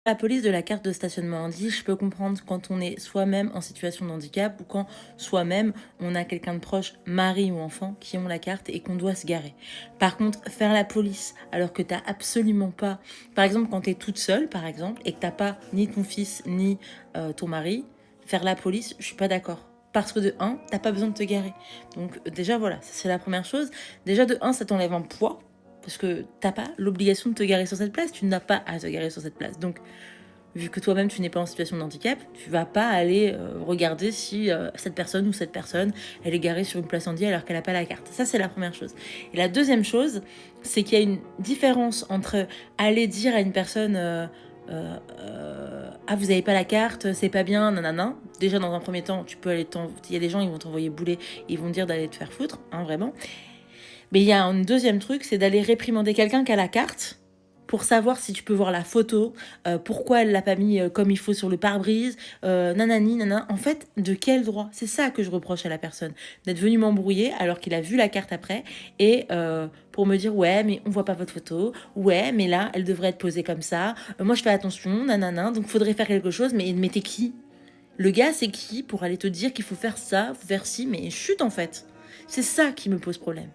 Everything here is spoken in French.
La police de la carte de stationnement indique, je peux comprendre quand on est soi-même en situation de handicap ou quand soi-même on a quelqu'un de proche, mari ou enfant, qui ont la carte et qu'on doit se garer. Par contre, faire la police alors que t'as absolument pas, par exemple quand t'es toute seule par exemple et que t'as pas ni ton fils ni ton mari, faire la police, je suis pas d'accord. Parce que de un, t'as pas besoin de te garer. Donc déjà voilà, ça, c'est la première chose. Déjà de un, ça t'enlève un poids parce que t'as pas l'obligation de te garer sur cette place, tu n'as pas à te garer sur cette place. Donc, vu que toi-même tu n'es pas en situation de handicap, tu vas pas aller regarder si cette personne ou cette personne, elle est garée sur une place handicap alors qu'elle n'a pas la carte. Ça, c'est la première chose. Et la deuxième chose, c'est qu'il y a une différence entre aller dire à une personne ah, vous avez pas la carte, c'est pas bien, nanana. Déjà, dans un premier temps, tu peux aller il y a des gens, ils vont t'envoyer bouler, ils vont te dire d'aller te faire foutre, hein, vraiment. Mais il y a un deuxième truc, c'est d'aller réprimander quelqu'un qui a la carte pour savoir si tu peux voir la photo, pourquoi elle l'a pas mis comme il faut sur le pare-brise, nanani, nanana. En fait, de quel droit? C'est ça que je reproche à la personne, d'être venu m'embrouiller alors qu'il a vu la carte après et pour me dire ouais mais on voit pas votre photo, ouais mais là elle devrait être posée comme ça, moi je fais attention, nanana, donc faudrait faire quelque chose, mais t'es qui? Le gars c'est qui pour aller te dire qu'il faut faire ça, faut faire ci, mais chut en fait. C'est ça qui me pose problème.